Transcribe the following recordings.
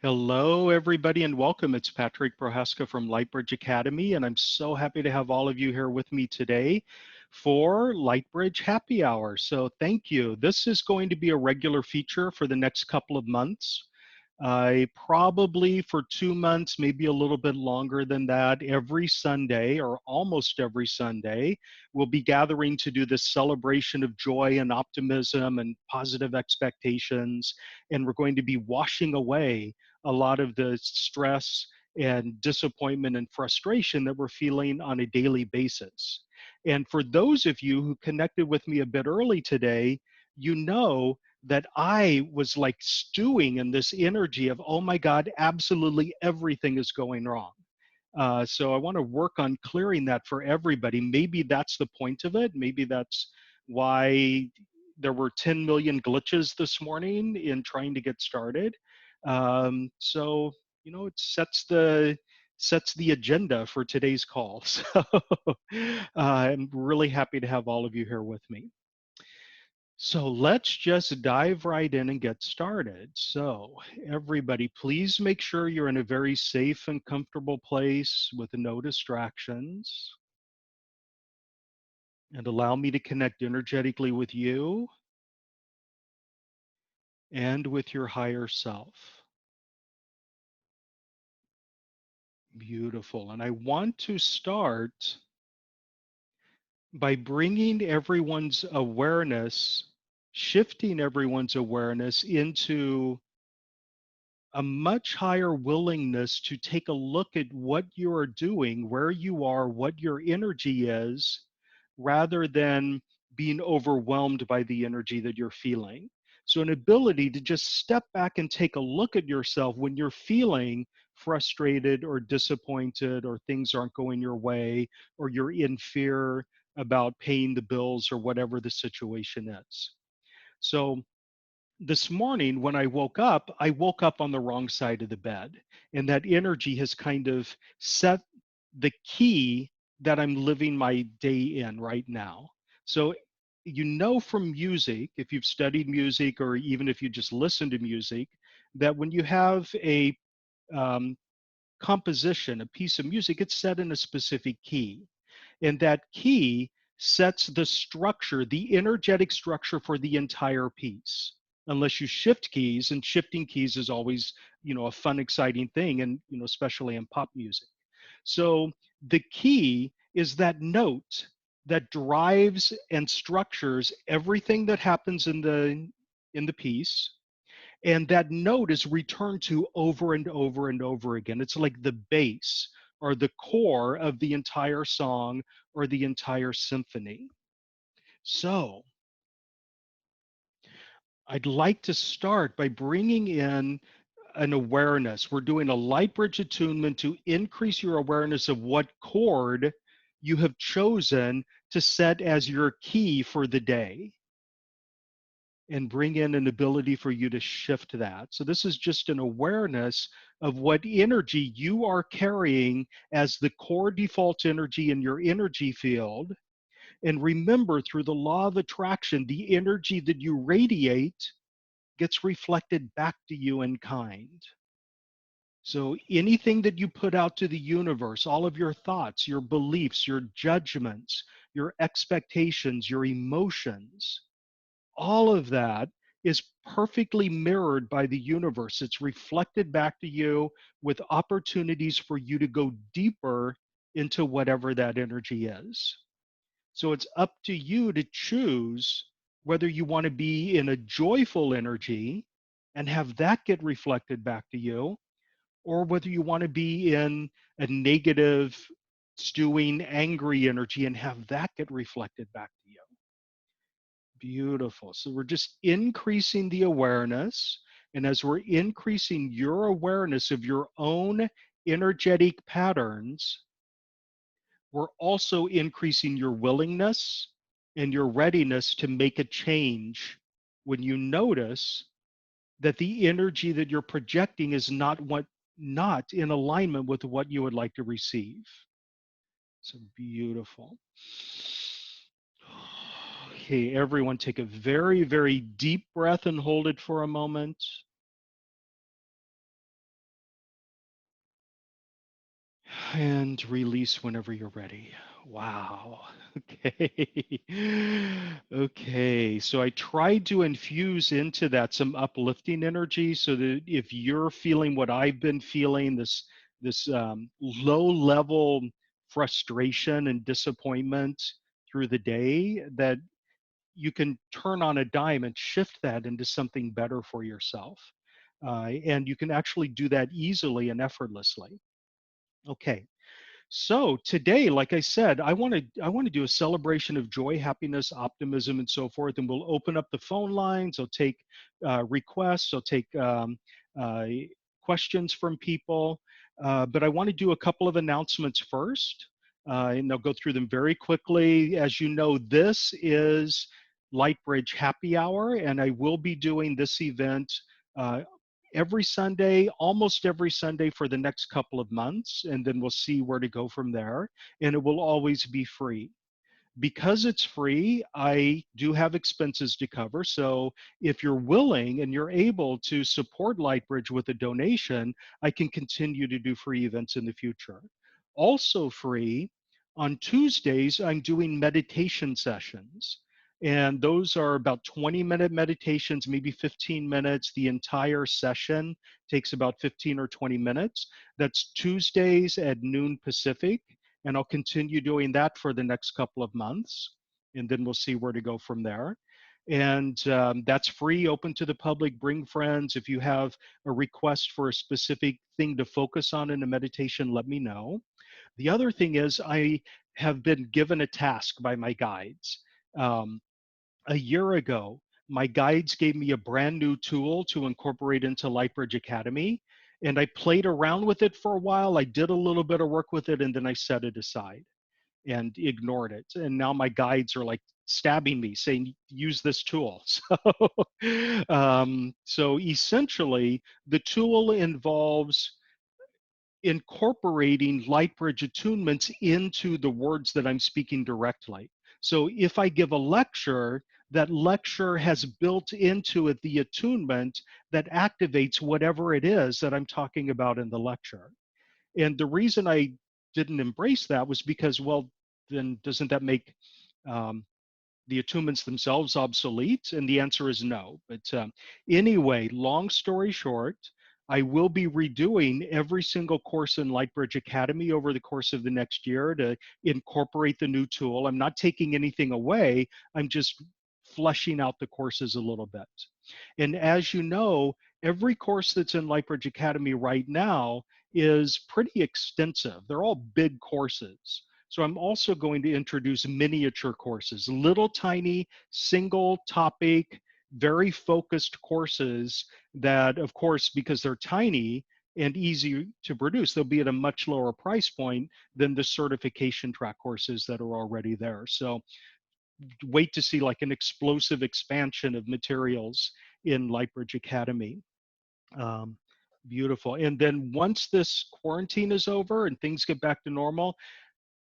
Hello, everybody, and welcome. It's Patrick Prohaska from Lightbridge Academy, and I'm so happy to have all of you here with me today for Lightbridge Happy Hour. So thank you. This is going to be a regular feature for the next couple of months. I probably for 2 months, maybe a little bit longer than that, every Sunday or almost every Sunday, we'll be gathering to do this celebration of joy and optimism and positive expectations. And we're going to be washing away a lot of the stress and disappointment and frustration that we're feeling on a daily basis. And for those of you who connected with me a bit early today, you know that I was like stewing in this energy of, oh my God, absolutely everything is going wrong. So I want to work on clearing that for everybody. Maybe that's the point of it. Maybe that's why there were 10 million glitches this morning in trying to get started. So it sets the agenda for today's call. So I'm really happy to have all of you here with me. So let's just dive right in and get started. So everybody, please make sure you're in a very safe and comfortable place with no distractions. And allow me to connect energetically with you and with your higher self. Beautiful. And I want to start by bringing everyone's awareness, shifting everyone's awareness into a much higher willingness to take a look at what you are doing, where you are, what your energy is, rather than being overwhelmed by the energy that you're feeling. So, an ability to just step back and take a look at yourself when you're feeling frustrated or disappointed, or things aren't going your way, or you're in fear about paying the bills, or whatever the situation is. So, this morning when I woke up on the wrong side of the bed. And that energy has kind of set the key that I'm living my day in right now. So, from music, if you've studied music or even if you just listen to music, that when you have a um, composition, a piece of music, it's set in a specific key. And that key sets the structure, the energetic structure for the entire piece. Unless you shift keys, and shifting keys is always, a fun, exciting thing, and especially in pop music. So the key is that note that drives and structures everything that happens in the piece, and that note is returned to over and over and over again. It's like the base or the core of the entire song or the entire symphony. So I'd like to start by bringing in an awareness. We're doing a light bridge attunement to increase your awareness of what chord you have chosen to set as your key for the day, and bring in an ability for you to shift that. So this is just an awareness of what energy you are carrying as the core default energy in your energy field. And remember, through the law of attraction, the energy that you radiate gets reflected back to you in kind. So anything that you put out to the universe, all of your thoughts, your beliefs, your judgments, your expectations, your emotions, all of that is perfectly mirrored by the universe. It's reflected back to you with opportunities for you to go deeper into whatever that energy is. So it's up to you to choose whether you want to be in a joyful energy and have that get reflected back to you, or whether you want to be in a negative, stewing, angry energy and have that get reflected back to you. Beautiful. So we're just increasing the awareness. And as we're increasing your awareness of your own energetic patterns, we're also increasing your willingness and your readiness to make a change when you notice that the energy that you're projecting is not in alignment with what you would like to receive. So beautiful. Okay, everyone take a very, very deep breath and hold it for a moment. And release whenever you're ready. Wow. Okay. Okay. So I tried to infuse into that some uplifting energy so that if you're feeling what I've been feeling, this low level frustration and disappointment through the day, that you can turn on a dime and shift that into something better for yourself. And you can actually do that easily and effortlessly. Okay. So today, like I said, I want to do a celebration of joy, happiness, optimism, and so forth. And we'll open up the phone lines. I'll take requests. I'll take uh, questions from people. But I want to do a couple of announcements first, and I'll go through them very quickly. As you know, this is Lightbridge Happy Hour, and I will be doing this event uh, every Sunday, almost every Sunday for the next couple of months, and then we'll see where to go from there. And it will always be free. Because it's free, I do have expenses to cover. So if you're willing and you're able to support Lightbridge with a donation, I can continue to do free events in the future. Also free, on Tuesdays, I'm doing meditation sessions. And those are about 20-minute meditations, maybe 15 minutes. The entire session takes about 15 or 20 minutes. That's Tuesdays at noon Pacific, and I'll continue doing that for the next couple of months, and then we'll see where to go from there. And that's free, open to the public. Bring friends. If you have a request for a specific thing to focus on in a meditation, let me know. The other thing is, I have been given a task by my guides. Um, a year ago, my guides gave me a brand new tool to incorporate into Lightbridge Academy. And I played around with it for a while. I did a little bit of work with it, and then I set it aside and ignored it. And now my guides are like stabbing me, saying, use this tool. So essentially, the tool involves incorporating Lightbridge attunements into the words that I'm speaking directly. So if I give a lecture, that lecture has built into it the attunement that activates whatever it is that I'm talking about in the lecture. And the reason I didn't embrace that was because, well, then doesn't that make um, the attunements themselves obsolete? And the answer is no. But anyway, long story short, I will be redoing every single course in Lightbridge Academy over the course of the next year to incorporate the new tool. I'm not taking anything away, I'm just fleshing out the courses a little bit. And as you know, every course that's in Lightbridge Academy right now is pretty extensive. They're all big courses. So I'm also going to introduce miniature courses, little tiny single topic, very focused courses that, of course, because they're tiny and easy to produce, they'll be at a much lower price point than the certification track courses that are already there. So wait to see like an explosive expansion of materials in Lightbridge Academy. Um, Beautiful. And then once this quarantine is over and things get back to normal,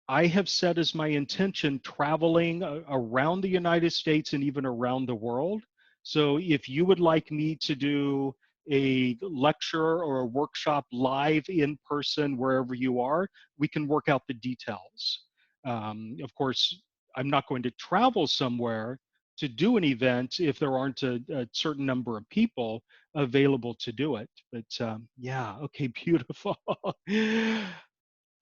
I have set as my intention traveling around the United States and even around the world. So if you would like me to do a lecture or a workshop live in person wherever you are, we can work out the details. Of course, I'm not going to travel somewhere to do an event if there aren't a certain number of people available to do it. But yeah, okay, beautiful.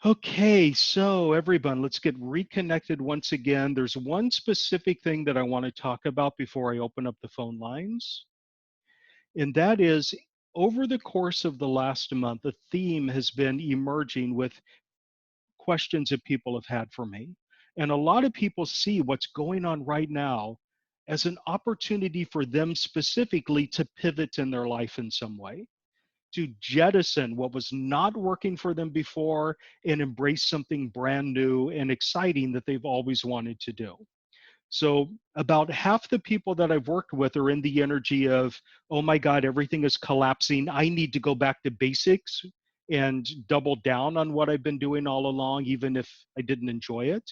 Okay, so everyone, let's get reconnected once again. There's one specific thing that I want to talk about before I open up the phone lines, and that is over the course of the last month, a theme has been emerging with questions that people have had for me. And a lot of people see what's going on right now as an opportunity for them specifically to pivot in their life in some way, to jettison what was not working for them before and embrace something brand new and exciting that they've always wanted to do. So, about half the people that I've worked with are in the energy of, oh my God, everything is collapsing. I need to go back to basics and double down on what I've been doing all along, even if I didn't enjoy it.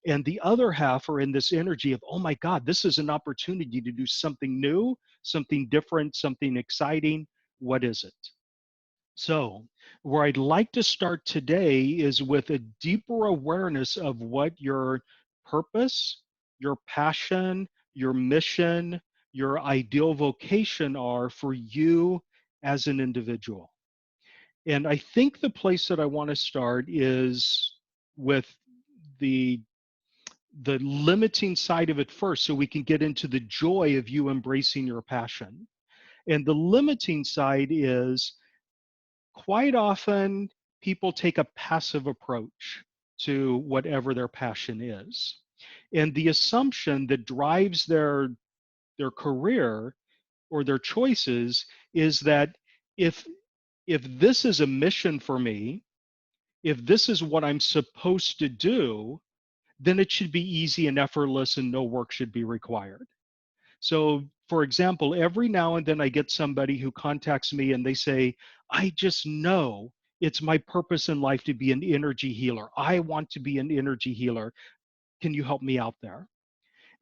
And the other half are in this energy of, oh my God, this is an opportunity to do something new, something different, something exciting. What is it? So, where I'd like to start today is with a deeper awareness of what your purpose, your passion, your mission, your ideal vocation are for you as an individual. And I think the place that I want to start is with the the limiting side of it first so we can get into the joy of you embracing your passion. And the limiting side is quite often people take a passive approach to whatever their passion is. And the assumption that drives their career or their choices is that if if this is a mission for me, if this is what I'm supposed to do, then it should be easy and effortless and no work should be required. So, for example, every now and then I get somebody who contacts me and they say, I just know it's my purpose in life to be an energy healer. I want to be an energy healer. Can you help me out there?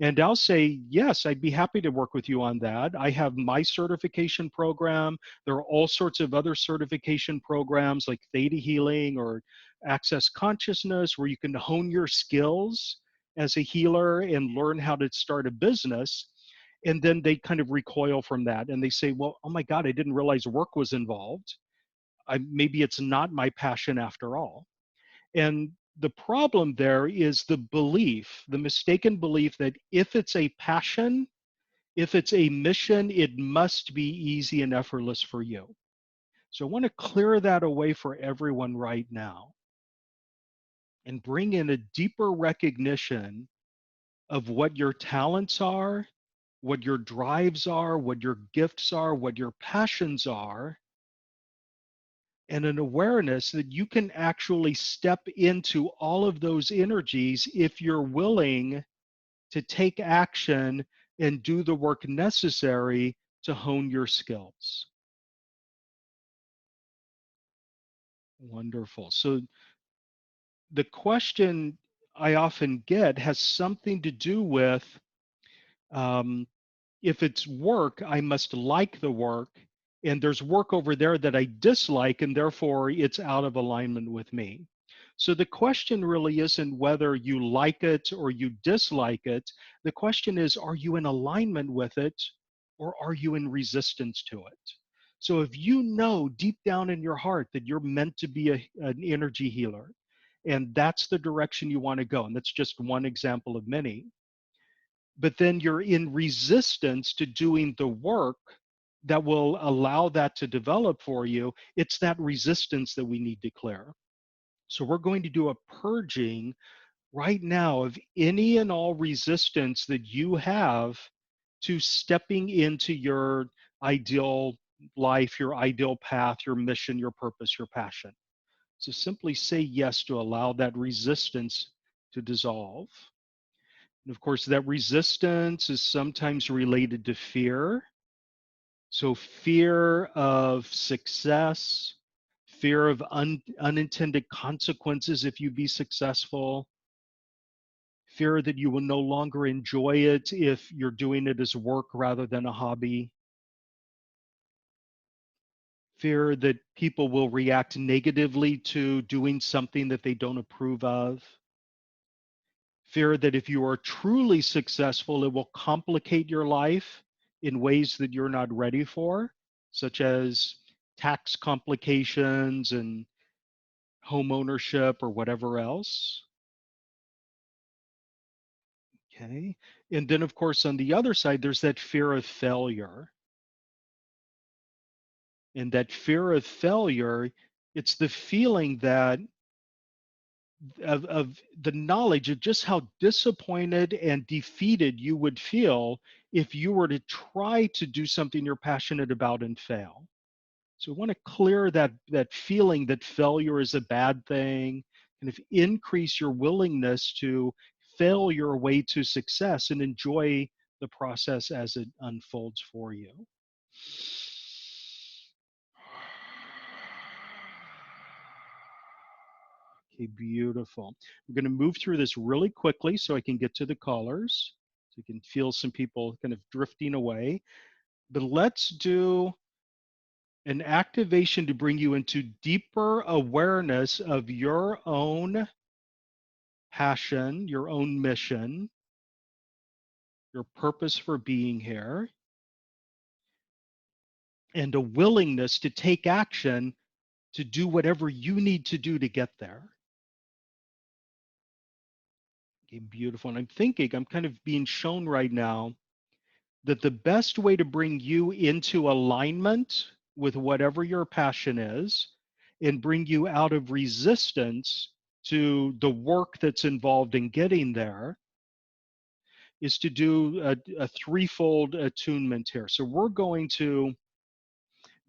And I'll say, yes, I'd be happy to work with you on that. I have my certification program. There are all sorts of other certification programs like theta healing or access consciousness where you can hone your skills as a healer and learn how to start a business. And then they kind of recoil from that and they say, well, oh my God, I didn't realize work was involved. Maybe it's not my passion after all. And the problem there is the belief, the mistaken belief that if it's a passion, if it's a mission, it must be easy and effortless for you. So I want to clear that away for everyone right now and bring in a deeper recognition of what your talents are, what your drives are, what your gifts are, what your passions are, and an awareness that you can actually step into all of those energies if you're willing to take action and do the work necessary to hone your skills. Wonderful. So the question I often get has something to do with um, if it's work, I must like the work. And there's work over there that I dislike, and therefore it's out of alignment with me. So the question really isn't whether you like it or you dislike it. The question is, are you in alignment with it or are you in resistance to it? So if you know deep down in your heart that you're meant to be an energy healer, and that's the direction you want to go, and that's just one example of many, but then you're in resistance to doing the work that will allow that to develop for you, it's that resistance that we need to clear. So we're going to do a purging right now of any and all resistance that you have to stepping into your ideal life, your ideal path, your mission, your purpose, your passion. So simply say yes to allow that resistance to dissolve. And of course, that resistance is sometimes related to fear. So, fear of success, fear of unintended consequences if you be successful, fear that you will no longer enjoy it if you're doing it as work rather than a hobby, fear that people will react negatively to doing something that they don't approve of, fear that if you are truly successful, it will complicate your life in ways that you're not ready for, such as tax complications and home ownership or whatever else. Okay. And then, of course, on the other side, there's that fear of failure. And that fear of failure, it's the feeling that of the knowledge of just how disappointed and defeated you would feel if you were to try to do something you're passionate about and fail. So we want to clear that feeling that failure is a bad thing, and if increase your willingness to fail your way to success and enjoy the process as it unfolds for you. Okay, beautiful. We're going to move through this really quickly so I can get to the callers. So you can feel some people kind of drifting away. But let's do An activation to bring you into deeper awareness of your own passion, your own mission, your purpose for being here, and a willingness to take action to do whatever you need to do to get there. Okay, beautiful. And I'm thinking, I'm kind of being shown right now that the best way to bring you into alignment with whatever your passion is and bring you out of resistance to the work that's involved in getting there is to do a threefold attunement here. So we're going to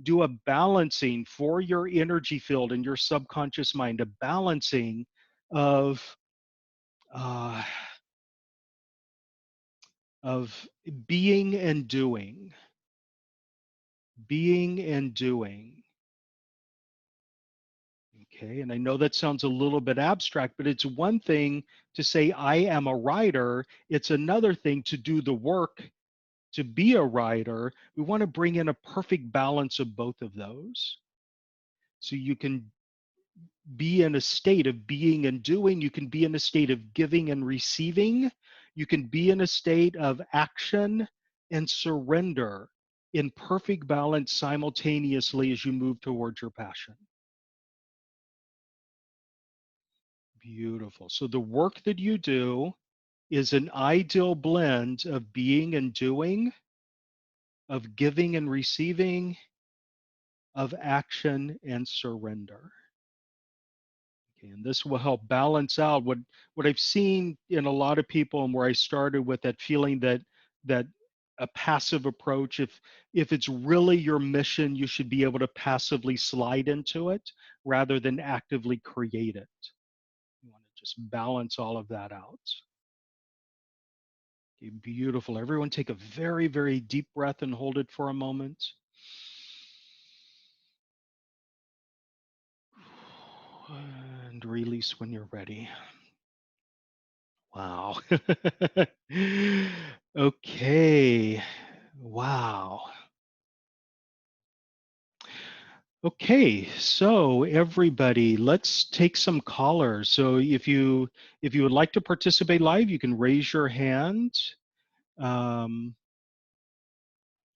do a balancing for your energy field and your subconscious mind, a balancing of uh, of being and doing, being and doing. Okay, and I know that sounds a little bit abstract, but it's one thing to say I am a writer. It's another thing to do the work to be a writer. We want to bring in a perfect balance of both of those. So you can be in a state of being and doing. You can be in a state of giving and receiving. You can be in a state of action and surrender in perfect balance simultaneously as you move towards your passion. Beautiful. So the work that you do is an ideal blend of being and doing, of giving and receiving, of action and surrender. Okay, and this will help balance out what I've seen in a lot of people, and where I started with that feeling that a passive approach, if it's really your mission, you should be able to passively slide into it rather than actively create it. You want to just balance all of that out. Okay, beautiful. Everyone take a very, very deep breath and hold it for a moment. And release when you're ready. Wow. Okay. Wow. Okay, so everybody, let's take some callers. So if you would like to participate live, you can raise your hand. Um,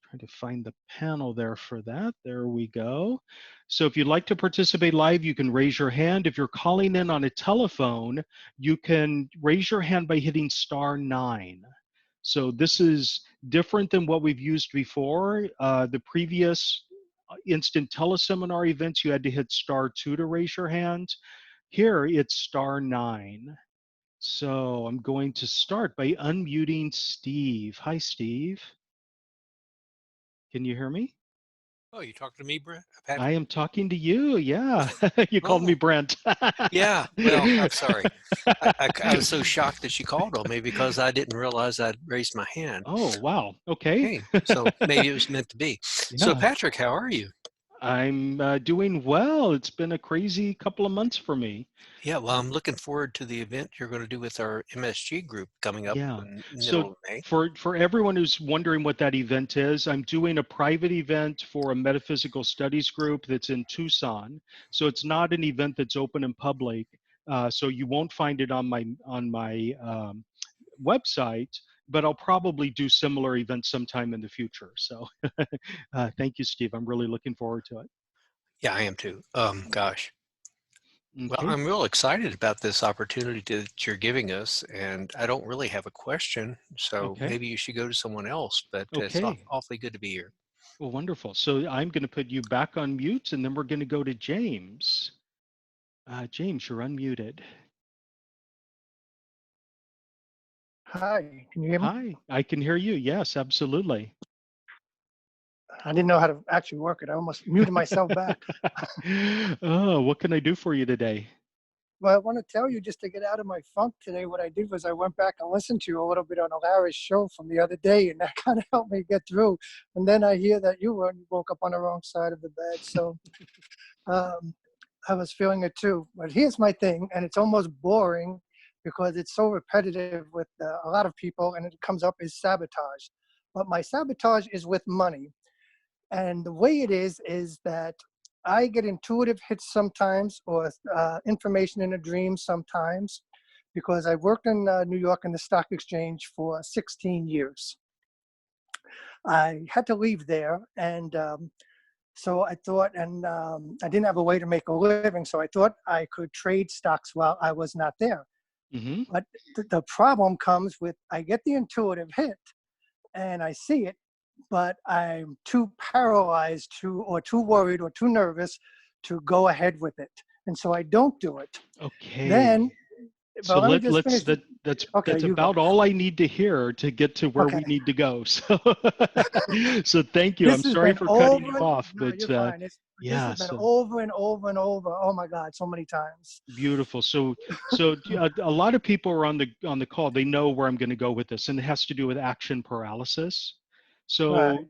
Trying to find the panel there for that. There we go. So if you'd like to participate live, you can raise your hand. If you're calling in on a telephone, you can raise your hand by hitting *9. So this is different than what we've used before. The previous instant teleseminar events, you had to hit *2 to raise your hand. Here, it's *9. So I'm going to start by unmuting Steve. Hi, Steve. Can you hear me? Oh, you talking to me, I Patrick? am talking to you. Yeah. You called me Oh, Brent. yeah. Well, I'm sorry. I was so shocked that you called on me because I didn't realize I'd raised my hand. Oh, wow. Okay. Hey, so maybe it was meant to be. So, Yeah. Patrick, how are you? I'm doing well. It's been a crazy couple of months for me. Yeah, well, I'm looking forward to the event you're going to do with our MSG group coming up Yeah. in the So middle of May. for everyone who's wondering what that event is, I'm doing a private event for a metaphysical studies group that's in Tucson. So it's not an event that's open in public. So you won't find it on my website, but I'll probably do similar events sometime in the future. So thank you, Steve. I'm really looking forward to it. Yeah, I am too. Gosh. Well, Okay. I'm real excited about this opportunity that you're giving us, and I don't really have a question, so Okay. maybe you should go to someone else, but it's Okay. awfully good to be here. Well, wonderful. So I'm going to put you back on mute, and then we're going to go to James. James, you're unmuted. Hi, can you hear me? Hi, I can hear you. Yes, absolutely. I didn't know how to actually work it. I almost muted myself back. Oh, what can I do for you today? But I want to tell you, just to get out of my funk today, what I did was I went back and listened to you a little bit on Alara's show from the other day, and that kind of helped me get through. And then I hear that you woke up on the wrong side of the bed. So um, I was feeling it too. But here's my thing, and it's almost boring because it's so repetitive with a lot of people, and it comes up as sabotage. But my sabotage is with money. And the way it is that I get intuitive hits sometimes, or information in a dream sometimes, because I worked in New York in the stock exchange for 16 years. I had to leave there, and so I thought, and I didn't have a way to make a living, so I thought I could trade stocks while I was not there. Hmm. But the problem comes with, I get the intuitive hit and I see it, but I'm too paralyzed to, or too worried or too nervous to go ahead with it. And so I don't do it. Then, Okay. So but let me just finish. Okay, that's you go. about all I need to hear to get to where Okay. we need to go. So so thank you. I'm This has sorry been for cutting you over. off, No, but you're fine. This has yeah, been so over and over and over. Oh my God, so many times. beautiful. A lot of people are on the call. They know where I'm going to go with this, and it has to do with action paralysis. Right. So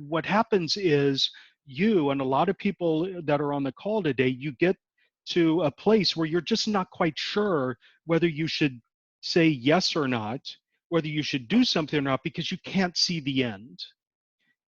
what happens is you and a lot of people that are on the call today, you get to a place where you're just not quite sure whether you should say yes or not, whether you should do something or not, because you can't see the end.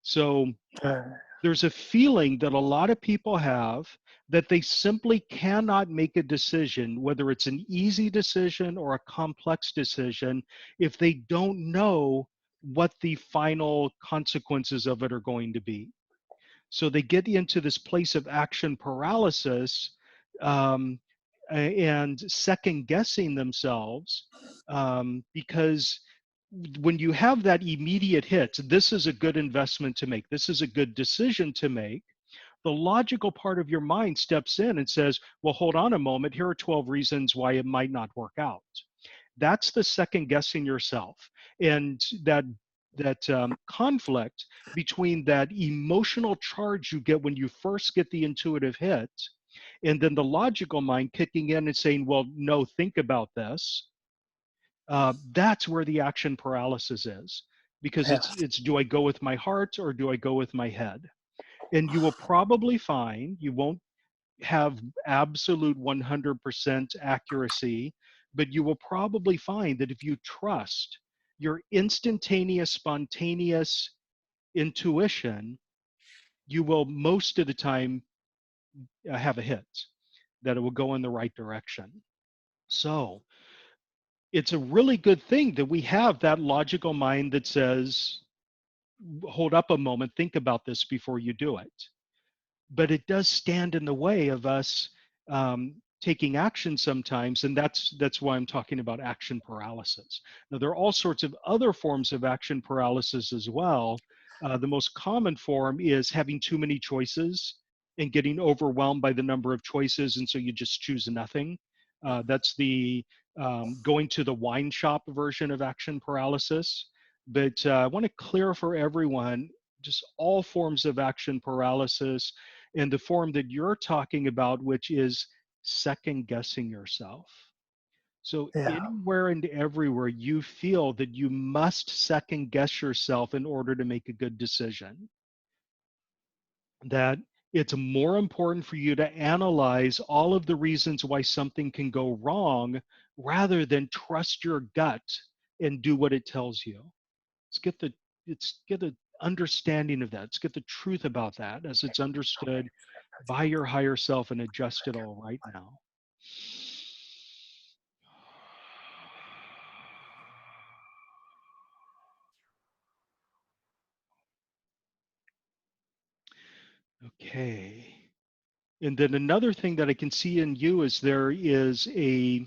So Uh, there's a feeling that a lot of people have that they simply cannot make a decision, whether it's an easy decision or a complex decision, if they don't know what the final consequences of it are going to be. So they get into this place of action paralysis, um, and second guessing themselves, because when you have that immediate hit, this is a good investment to make, this is a good decision to make, the logical part of your mind steps in and says, well, hold on a moment, here are 12 reasons why it might not work out. That's the second guessing yourself. And that conflict between that emotional charge you get when you first get the intuitive hit, and then the logical mind kicking in and saying, well, no, think about this. That's where the action paralysis is, because yeah. it's do I go with my heart or do I go with my head? And you will probably find you won't have absolute 100% accuracy, but you will probably find that if you trust your instantaneous, spontaneous intuition, you will most of the time have a hit, that it will go in the right direction. So it's a really good thing that we have that logical mind that says, hold up a moment, think about this before you do it. But it does stand in the way of us taking action sometimes, and that's why I'm talking about action paralysis. Now, there are all sorts of other forms of action paralysis as well. The most common form is having too many choices and getting overwhelmed by the number of choices, and so you just choose nothing. That's the going to the wine shop version of action paralysis. But I want to clear for everyone, just all forms of action paralysis, and the form that you're talking about, which is second guessing yourself. So Yeah. anywhere and everywhere you feel that you must second guess yourself in order to make a good decision, that it's more important for you to analyze all of the reasons why something can go wrong rather than trust your gut and do what it tells you. Let's get the let's get an understanding of that. Let's get the truth about that as it's understood by your higher self and adjust it all right now. Okay. And then another thing that I can see in you is there is a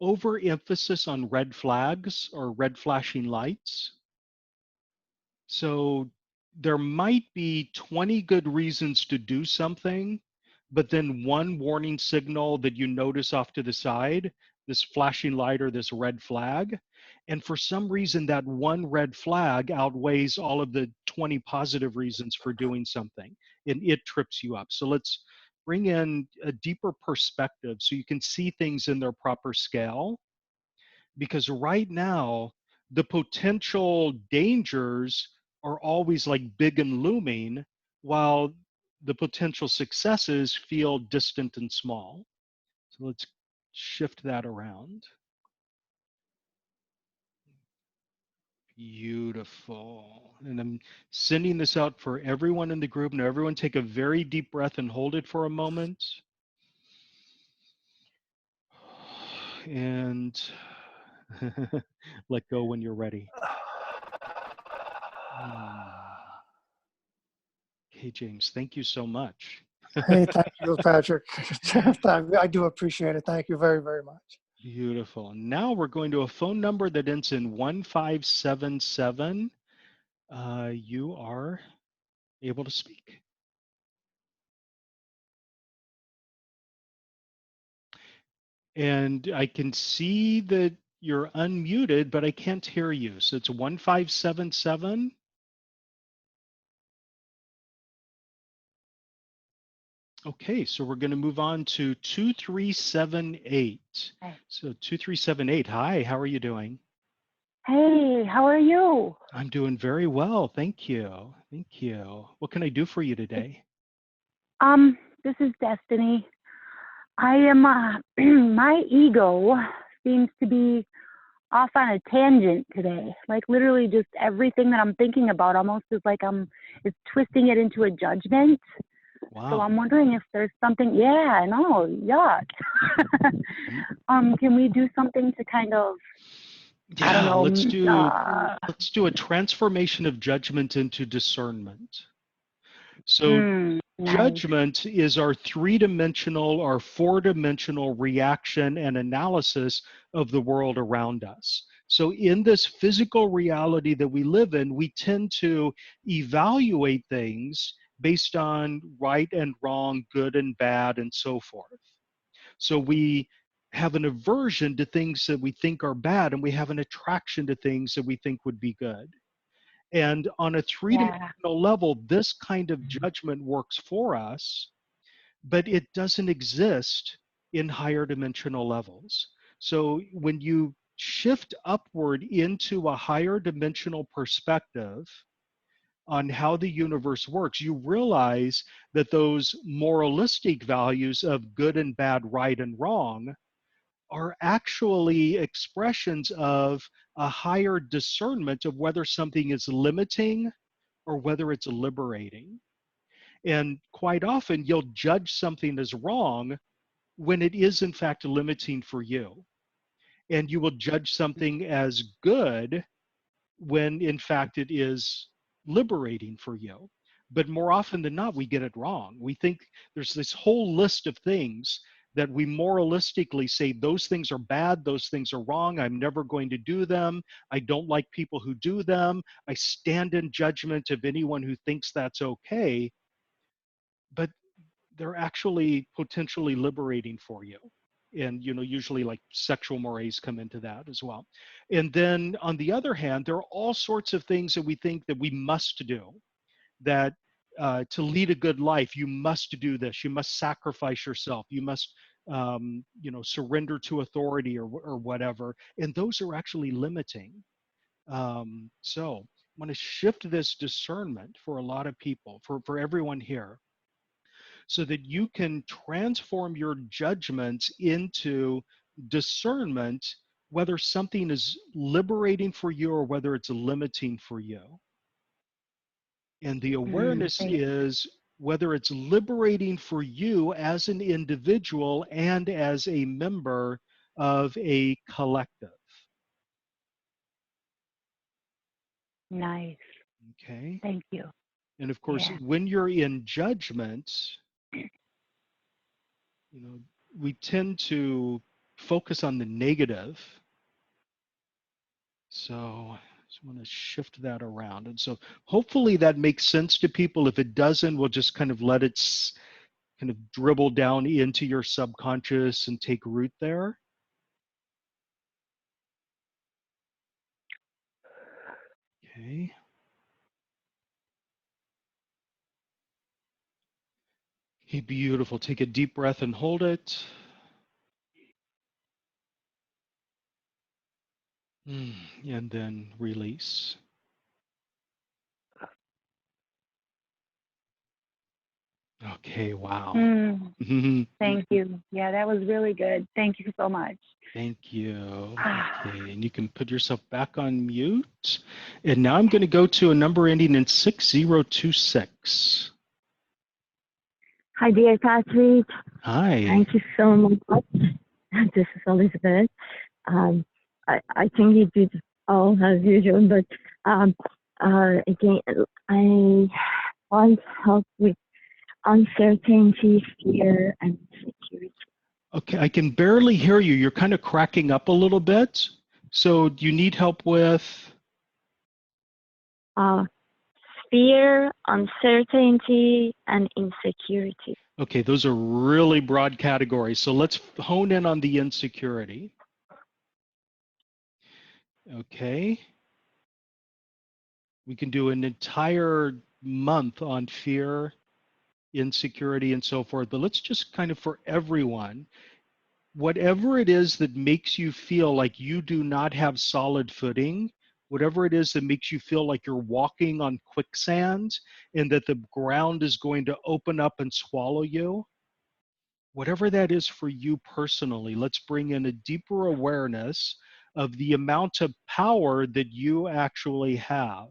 overemphasis on red flags or red flashing lights. So there might be 20 good reasons to do something, but then one warning signal that you notice off to the side, this flashing light or this red flag. And for some reason, that one red flag outweighs all of the 20 positive reasons for doing something, and it trips you up. So let's bring in a deeper perspective so you can see things in their proper scale, because right now the potential dangers are always like big and looming, while the potential successes feel distant and small. So let's shift that around. Beautiful. And I'm sending this out for everyone in the group. Now, everyone take a very deep breath and hold it for a moment. And let go when you're ready. Okay, James, thank you so much. Hey, thank you, Patrick. I do appreciate it. Thank you very, very much. Beautiful. Now we're going to a phone number that ends in 1577. You are able to speak. And I can see that you're unmuted, but I can't hear you. So it's 1577. Okay, so we're going to move on to 2378. Okay. So 2378, hi, how are you doing? Hey, how are you? I'm doing very well, thank you. Thank you. What can I do for you today? This is Destiny. I am, my ego seems to be off on a tangent today. Like literally just everything that I'm thinking about almost is like it's twisting it into a judgment. Wow. So I'm wondering if there's something, yeah, I know, yuck. Can we do something to kind of, I don't Yeah, know, let's do a transformation of judgment into discernment. So nice. judgment is our three-dimensional or four-dimensional reaction and analysis of the world around us. So in this physical reality that we live in, we tend to evaluate things based on right and wrong, good and bad, and so forth. So we have an aversion to things that we think are bad, and we have an attraction to things that we think would be good. And on a three-dimensional level, this kind of judgment works for us, but it doesn't exist in higher dimensional levels. So when you shift upward into a higher dimensional perspective on how the universe works, you realize that those moralistic values of good and bad, right and wrong, are actually expressions of a higher discernment of whether something is limiting or whether it's liberating. And quite often you'll judge something as wrong when it is in fact limiting for you. And you will judge something as good when in fact it is liberating for you. But more often than not, we get it wrong. We think there's this whole list of things that we moralistically say, those things are bad, those things are wrong, I'm never going to do them, I don't like people who do them, I stand in judgment of anyone who thinks that's okay, but they're actually potentially liberating for you. And usually like sexual mores come into that as well. And then on the other hand, there are all sorts of things that we think that we must do, that to lead a good life you must do this, you must sacrifice yourself, you must surrender to authority or whatever, and those are actually limiting. So I'm going to shift this discernment for a lot of people, for everyone here, so that you can transform your judgments into discernment, whether something is liberating for you or whether it's limiting for you. And the awareness is whether it's liberating for you as an individual and as a member of a collective. Nice. Okay. Thank you. And of course, when you're in judgment, we tend to focus on the negative. So I just want to shift that around. And so hopefully that makes sense to people. If it doesn't, we'll just kind of let it kind of dribble down into your subconscious and take root there. Okay. Okay, beautiful. Take a deep breath and hold it. And then release. Okay, wow. Mm, Mhm. thank you. Yeah, that was really good. Thank you so much. Thank you. Okay, and you can put yourself back on mute. And now I'm going to go to a number ending in 6026. Hi, dear Patrick. Hi. Thank you so much. This is Elizabeth. I think you did all as usual, but again, I want help with uncertainty, fear, and security. Okay, I can barely hear you. You're kind of cracking up a little bit. So do you need help with? Fear, uncertainty, and insecurity. Okay, those are really broad categories. So let's hone in on the insecurity. Okay. We can do an entire month on fear, insecurity, and so forth. But let's just kind of, for everyone, whatever it is that makes you feel like you do not have solid footing, whatever it is that makes you feel like you're walking on quicksand and that the ground is going to open up and swallow you, whatever that is for you personally, let's bring in a deeper awareness of the amount of power that you actually have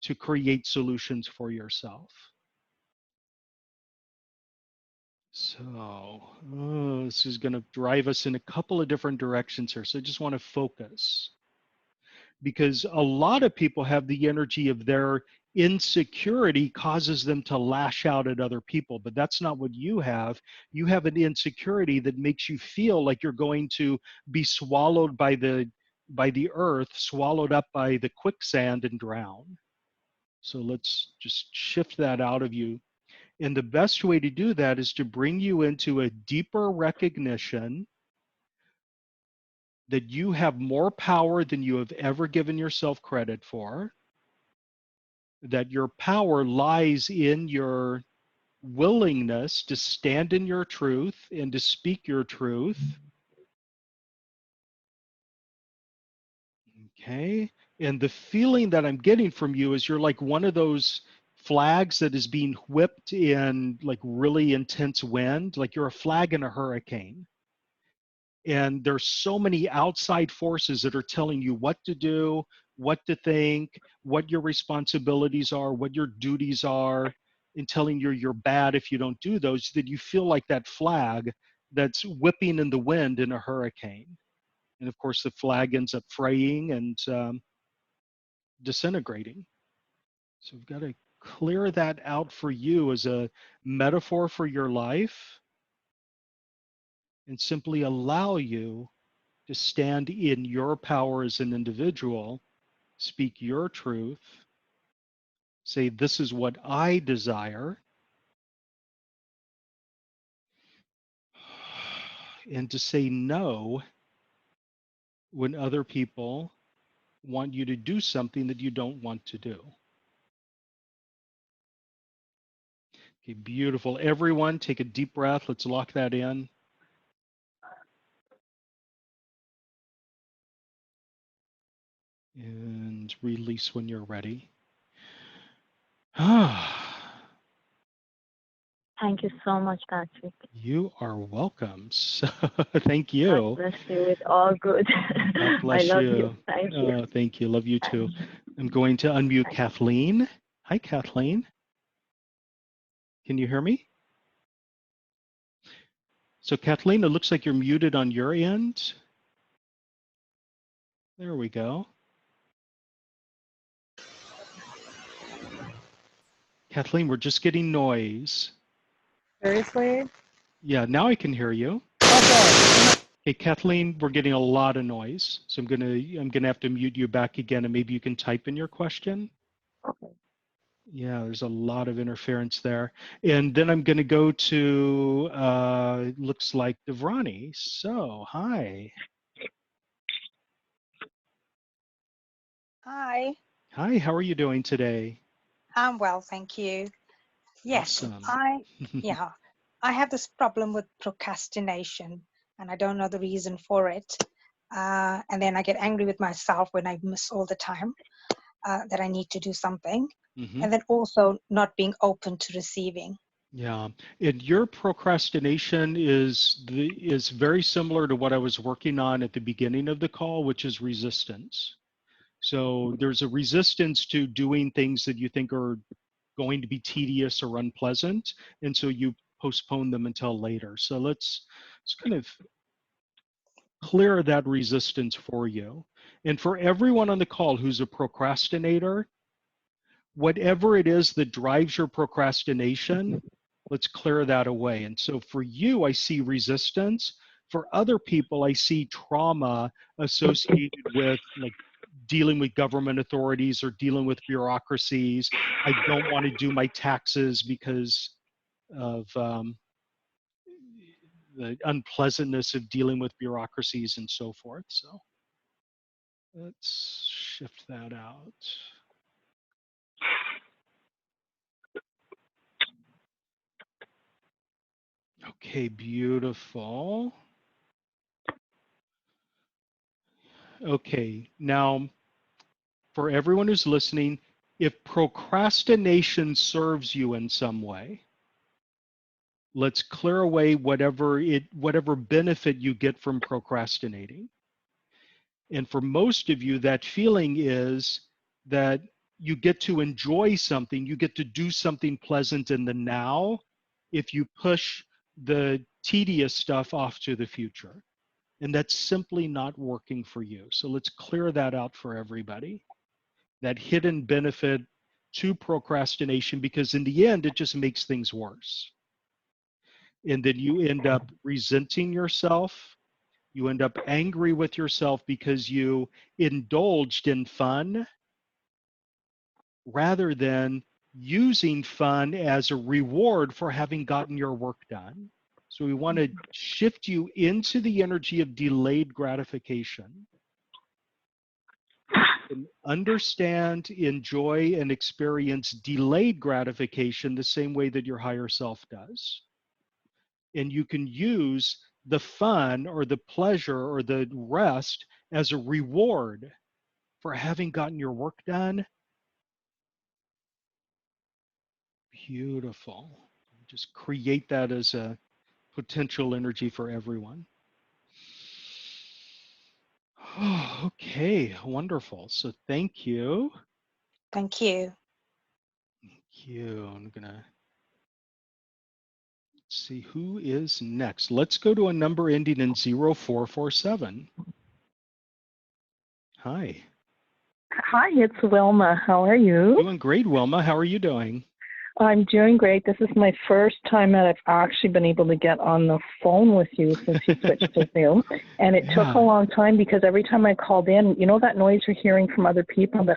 to create solutions for yourself. So, this is going to drive us in a couple of different directions here. So I just want to focus, because a lot of people have the energy of their insecurity causes them to lash out at other people, but that's not what you have. You have an insecurity that makes you feel like you're going to be swallowed by the earth, swallowed up by the quicksand and drown. So let's just shift that out of you. And the best way to do that is to bring you into a deeper recognition that you have more power than you have ever given yourself credit for, that your power lies in your willingness to stand in your truth and to speak your truth. Okay. And the feeling that I'm getting from you is you're like one of those flags that is being whipped in like really intense wind, like you're a flag in a hurricane. And there's so many outside forces that are telling you what to do, what to think, what your responsibilities are, what your duties are, and telling you you're bad if you don't do those, that you feel like that flag that's whipping in the wind in a hurricane. And of course, the flag ends up fraying and disintegrating. So we've got to clear that out for you as a metaphor for your life and simply allow you to stand in your power as an individual, speak your truth, say, this is what I desire, and to say no when other people want you to do something that you don't want to do. Okay, beautiful. Everyone, take a deep breath. Let's lock that in. And release when you're ready. Thank you so much, Patrick. You are welcome. So, thank God you. bless you with all good. God I bless love you. you. Thank you. Thank you. Love you Thank too. you. I'm going to unmute Thank you. Kathleen. Hi, Kathleen. Can you hear me? So, Kathleen, it looks like you're muted on your end. There we go. Kathleen, we're just getting noise. Seriously? Yeah, now I can hear you. Okay. Hey, Kathleen, we're getting a lot of noise, so I'm gonna have to mute you back again, and maybe you can type in your question. Okay. Yeah, there's a lot of interference there. And then I'm going to go to, looks like Devrani. So, hi. Hi, Hi, how are you doing today? I'm well, thank you. Yes, Awesome. I have this problem with procrastination and I don't know the reason for it. And then I get angry with myself when I miss all the time that I need to do something. Mm-hmm. And then also not being open to receiving. Yeah, and your procrastination is very similar to what I was working on at the beginning of the call, which is resistance. So there's a resistance to doing things that you think are going to be tedious or unpleasant, and so you postpone them until later. So let's kind of clear that resistance for you. And for everyone on the call who's a procrastinator, whatever it is that drives your procrastination, let's clear that away. And so for you, I see resistance. For other people, I see trauma associated with like dealing with government authorities or dealing with bureaucracies. I don't want to do my taxes because of the unpleasantness of dealing with bureaucracies and so forth. So let's shift that out. Okay, beautiful. Okay, now for everyone who's listening, if procrastination serves you in some way, let's clear away whatever benefit you get from procrastinating. And for most of you, that feeling is that you get to enjoy something, you get to do something pleasant in the now if you push the tedious stuff off to the future. And that's simply not working for you. So let's clear that out for everybody. That hidden benefit to procrastination, because in the end, it just makes things worse. And then you end up resenting yourself. You end up angry with yourself because you indulged in fun rather than using fun as a reward for having gotten your work done. So we want to shift you into the energy of delayed gratification. And understand, enjoy, and experience delayed gratification the same way that your higher self does. And you can use the fun or the pleasure or the rest as a reward for having gotten your work done. Beautiful. Just create that as a potential energy for everyone. Oh, okay, wonderful. So thank you. Thank you. Thank you. I'm gonna see who is next. Let's go to a number ending in 0447. Hi. Hi, it's Wilma. How are you? Doing great, Wilma. How are you doing? I'm doing great. This is my first time that I've actually been able to get on the phone with you since you switched to Zoom. And it took a long time because every time I called in, you know that noise you're hearing from other people?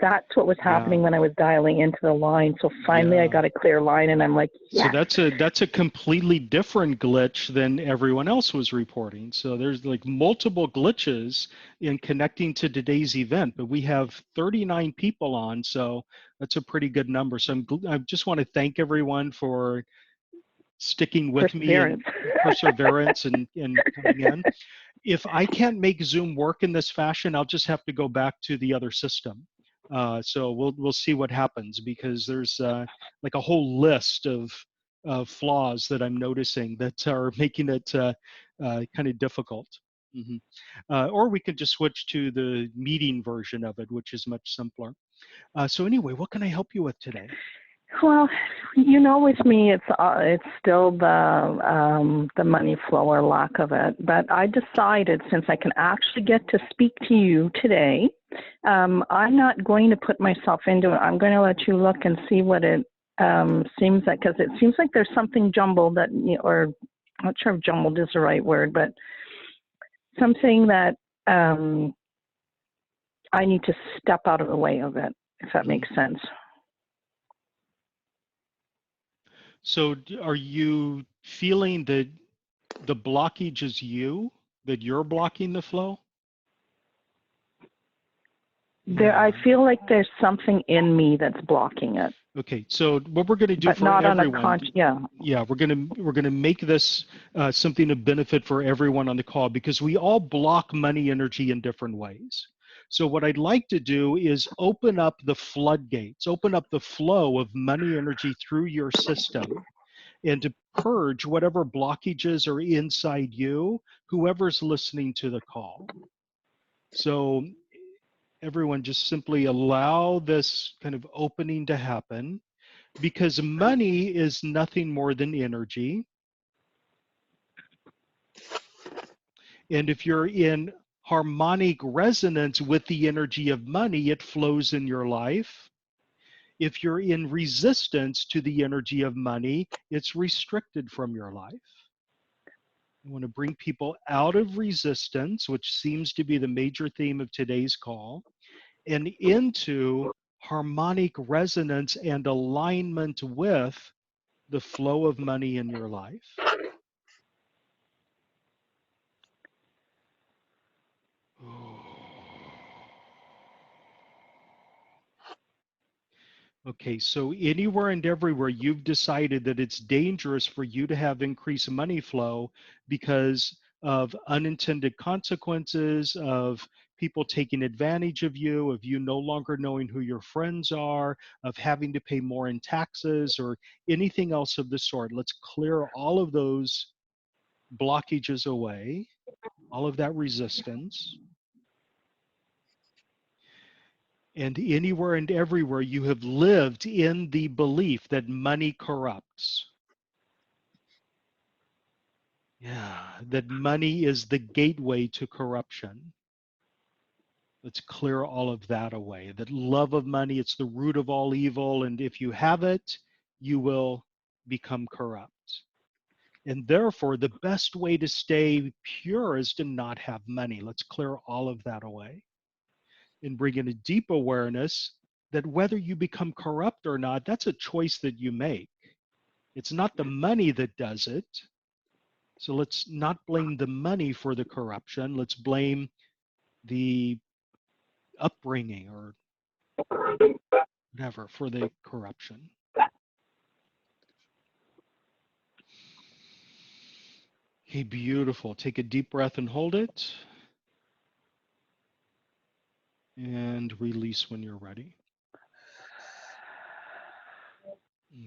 That's what was happening when I was dialing into the line. So finally I got a clear line and I'm like, yes. So that's a completely different glitch than everyone else was reporting. So there's like multiple glitches in connecting to today's event, but we have 39 people on, so that's a pretty good number. So I just want to thank everyone for sticking with me and perseverance and coming in. If I can't make Zoom work in this fashion, I'll just have to go back to the other system. So we'll see what happens, because there's like a whole list of flaws that I'm noticing that are making it kind of difficult. Or we could just switch to the meeting version of it, which is much simpler. So anyway, what can I help you with today? Well, you know, with me, it's still the money flow or lack of it. But I decided, since I can actually get to speak to you today, I'm not going to put myself into it. I'm going to let you look and see what it seems like, because it seems like there's something jumbled that, or I'm not sure if jumbled is the right word, but something that I need to step out of the way of it, if that makes sense. So are you feeling that the blockage is you, that you're blocking the flow? I feel like there's something in me that's blocking it. Okay, so what we're going to do for not everyone, on a yeah, we're going to make this something of benefit for everyone on the call, because we all block money energy in different ways. So what I'd like to do is open up the floodgates, open up the flow of money energy through your system, and to purge whatever blockages are inside you, whoever's listening to the call. So everyone just simply allow this kind of opening to happen, because money is nothing more than energy. And if you're in harmonic resonance with the energy of money, it flows in your life. If you're in resistance to the energy of money, it's restricted from your life. I want to bring people out of resistance, which seems to be the major theme of today's call, and into harmonic resonance and alignment with the flow of money in your life. Okay, so anywhere and everywhere you've decided that it's dangerous for you to have increased money flow because of unintended consequences, of people taking advantage of you no longer knowing who your friends are, of having to pay more in taxes or anything else of the sort. Let's clear all of those blockages away, all of that resistance. And anywhere and everywhere you have lived in the belief that money corrupts. Yeah, that money is the gateway to corruption. Let's clear all of that away. That love of money, it's the root of all evil. And if you have it, you will become corrupt. And therefore, the best way to stay pure is to not have money. Let's clear all of that away and bring in a deep awareness that whether you become corrupt or not, that's a choice that you make. It's not the money that does it. So let's not blame the money for the corruption. Let's blame the upbringing or whatever for the corruption. Okay, beautiful. Take a deep breath and hold it. And release when you're ready.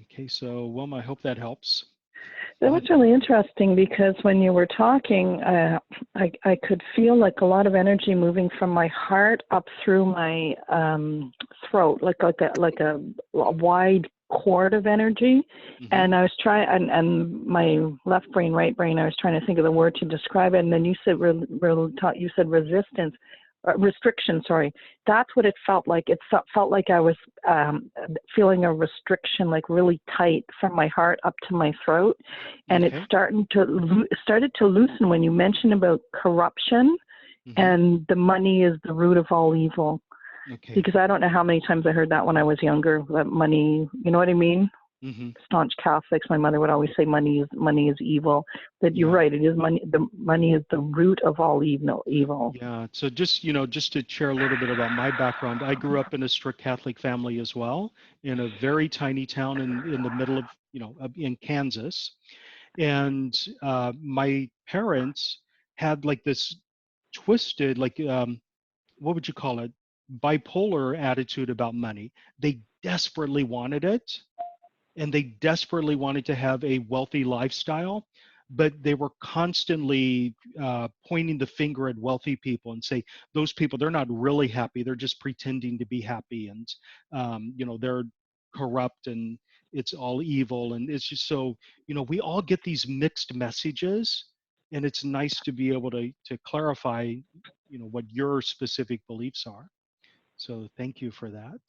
Okay, so Wilma, I hope that helps. That was really interesting because when you were talking, I could feel like a lot of energy moving from my heart up through my throat, like a wide cord of energy. Mm-hmm. And I was trying, and my left brain, right brain, I was trying to think of the word to describe it. And then you said you said resistance. Restriction, sorry. That's what it felt like. It felt like I was feeling a restriction, like really tight from my heart up to my throat, and Okay. it started to loosen when you mentioned about corruption, and the money is the root of all evil. Okay. Because I don't know how many times I heard that when I was younger. That money, you know what I mean? Staunch Catholics, my mother would always say money is evil. That you're right, it is money. The money is the root of all evil. Yeah. So just to share a little bit about my background, I grew up in a strict Catholic family as well, in a very tiny town in the middle of in Kansas, and my parents had like this twisted, like what would you call it, bipolar attitude about money. They desperately wanted it, and they desperately wanted to have a wealthy lifestyle, but they were constantly pointing the finger at wealthy people and say, those people, they're not really happy, they're just pretending to be happy, and they're corrupt and it's all evil. And it's just so, we all get these mixed messages, and it's nice to be able to clarify what your specific beliefs are. So thank you for that.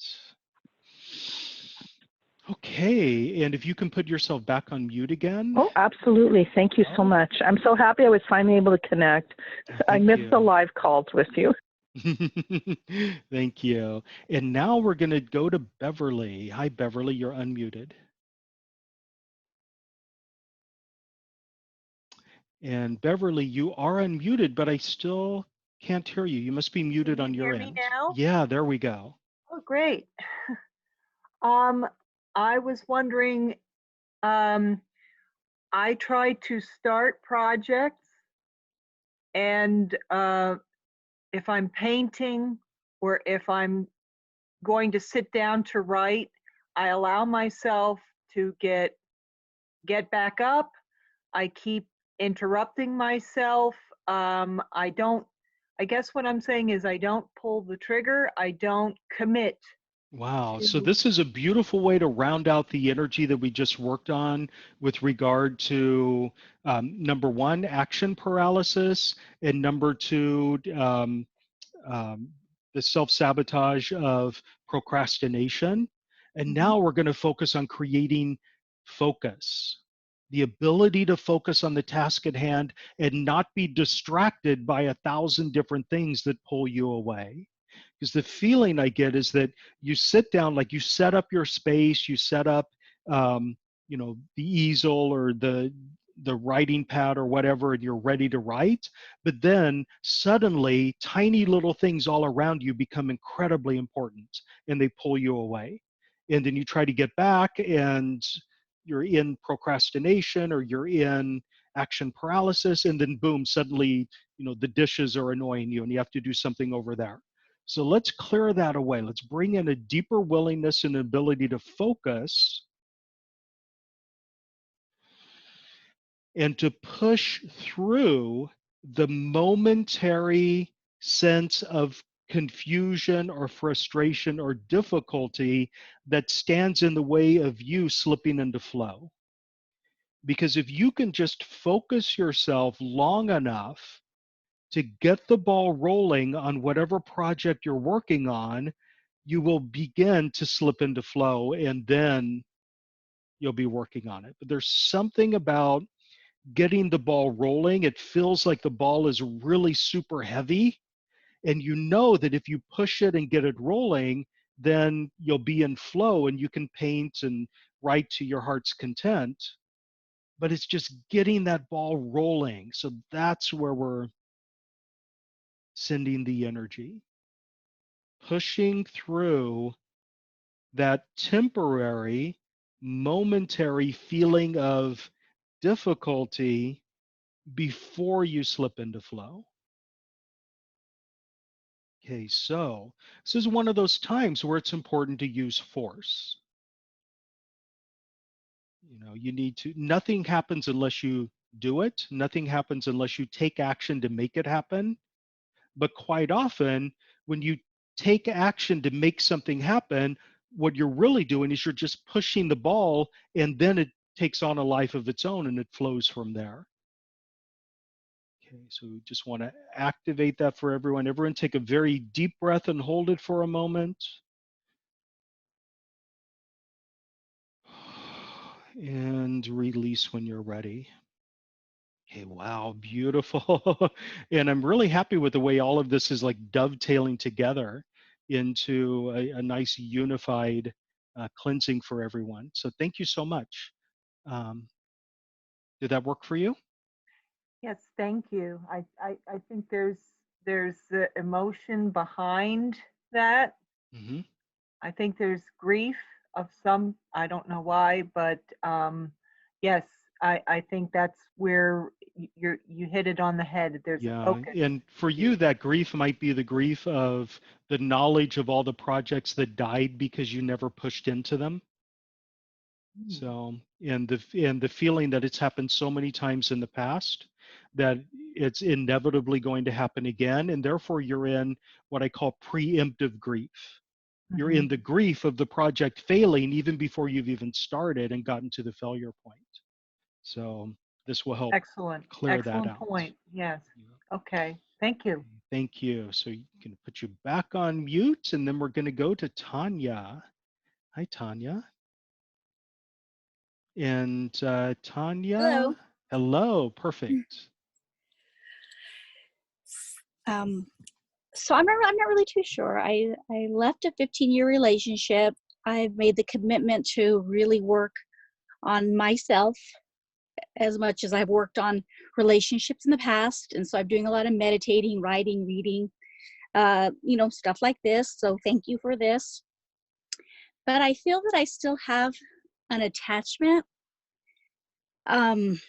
Okay, and if you can put yourself back on mute again. Oh, absolutely. Thank you so much. I'm so happy I was finally able to connect. I missed the live calls with you. Thank you. And now we're going to go to Beverly. Hi, Beverly, you're unmuted. And Beverly, you are unmuted, but I still can't hear you. You must be muted on your end. Now? Yeah, there we go. Oh, great. I was wondering, I try to start projects, and if I'm painting or if I'm going to sit down to write, I allow myself to get back up. I keep interrupting myself. I guess what I'm saying is I don't pull the trigger. I don't commit Wow. So to. this is a beautiful way to round out the energy that we just worked on with regard to number one, action paralysis, and number two, um, the self-sabotage of procrastination. And Mhm. now we're going to focus on creating focus, the ability to focus on the task at hand and not be distracted by 1,000 different things that pull you away. Because the feeling I get is that you sit down, like you set up your space, you set up, um, the easel or the writing pad or whatever, and you're ready to write. But then suddenly, tiny little things all around you become incredibly important, and they pull you away. And then you try to get back, and you're in procrastination or you're in action paralysis, and then boom, suddenly, the dishes are annoying you, and you have to do something over there. So let's clear that away. Let's bring in a deeper willingness and ability to focus and to push through the momentary sense of confusion or frustration or difficulty that stands in the way of you slipping into flow. Because if you can just focus yourself long enough to get the ball rolling on whatever project you're working on, you will begin to slip into flow, and then you'll be working on it. But there's something about getting the ball rolling. It feels like the ball is really super heavy, and you know that if you push it and get it rolling, then you'll be in flow and you can paint and write to your heart's content. But it's just getting that ball rolling. So that's where we're sending the energy, pushing through that temporary, momentary feeling of difficulty before you slip into flow. Okay, so this is one of those times where it's important to use force. You need to, nothing happens unless you do it. Nothing happens unless you take action to make it happen. But quite often, when you take action to make something happen, what you're really doing is you're just pushing the ball, and then it takes on a life of its own and it flows from there. Okay, so we just want to activate that for everyone. Everyone take a very deep breath and hold it for a moment. And release when you're ready. Okay, wow, beautiful. And I'm really happy with the way all of this is like dovetailing together into a nice unified cleansing for everyone. So thank you so much. Um, did that work for you? Yes, thank you. I think there's the emotion behind that. Hmm. I think there's grief of some, I don't know why, but yes, I think that's where you hit it on the head. There's a Yeah, focus. and for you, that grief might be the grief of the knowledge of all the projects that died because you never pushed into them. Mm. So, and the feeling that it's happened so many times in the past that it's inevitably going to happen again, and therefore you're in what I call preemptive grief. You're Mhm. in the grief of the project failing even before you've even started and gotten to the failure point. So this will help Excellent, clear that excellent out. point. Yes. Yeah. Okay, thank you. Thank you. So you can put you back on mute, and then we're going to go to Tanya. Hi, Tanya. And Hello. Tanya, hello, perfect. Um, so I'm not really too sure. I left a 15-year relationship. I've made the commitment to really work on myself as much as I've worked on relationships in the past. And so I'm doing a lot of meditating, writing, reading, stuff like this. So thank you for this. But I feel that I still have an attachment um,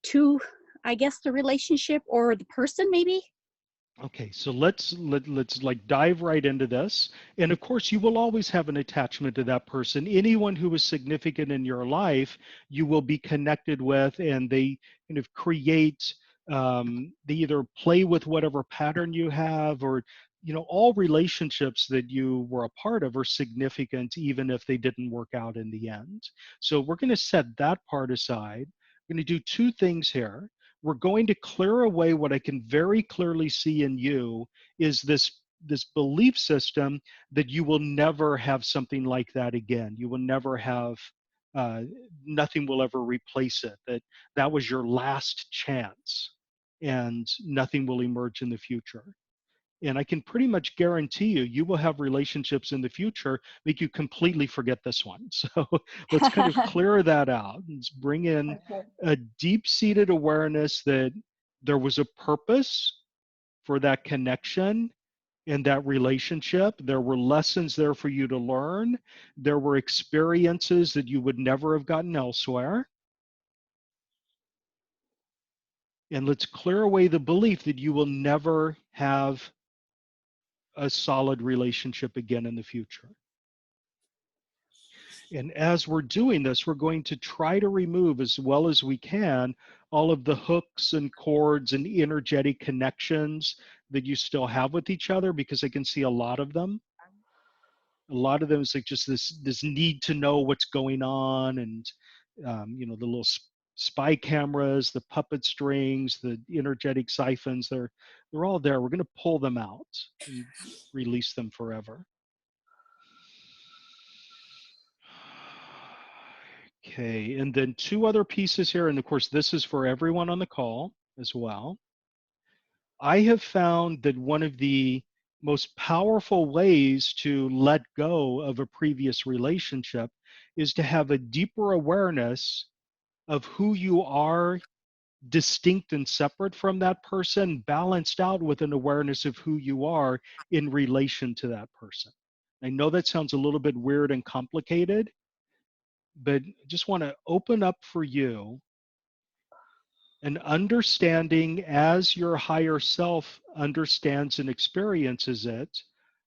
to, I guess, the relationship or the person maybe. Okay, so let's like dive right into this. And of course, you will always have an attachment to that person. Anyone who is significant in your life, you will be connected with, and they kind of create. They either play with whatever pattern you have, or all relationships that you were a part of are significant, even if they didn't work out in the end. So we're going to set that part aside. We're going to do two things here. We're going to clear away what I can very clearly see in you is this belief system that you will never have something like that again. You will never have uh, nothing will ever replace it. That was your last chance, and nothing will emerge in the future. And I can pretty much guarantee you will have relationships in the future make you completely forget this one. So let's kind of clear that out and bring in Okay. a deep-seated awareness that there was a purpose for that connection and that relationship. There were lessons there for you to learn. There were experiences that you would never have gotten elsewhere. And let's clear away the belief that you will never have a solid relationship again in the future. And as we're doing this, we're going to try to remove as well as we can all of the hooks and cords and energetic connections that you still have with each other, because I can see a lot of them. A lot of them is like just this need to know what's going on, and the little spy cameras, the puppet strings, the energetic siphons. They're all there. We're going to pull them out and release them forever. Okay, and then two other pieces here, and of course this is for everyone on the call as well. I have found that one of the most powerful ways to let go of a previous relationship is to have a deeper awareness of who you are, distinct and separate from that person, balanced out with an awareness of who you are in relation to that person. I know that sounds a little bit weird and complicated, but just want to open up for you an understanding as your higher self understands and experiences it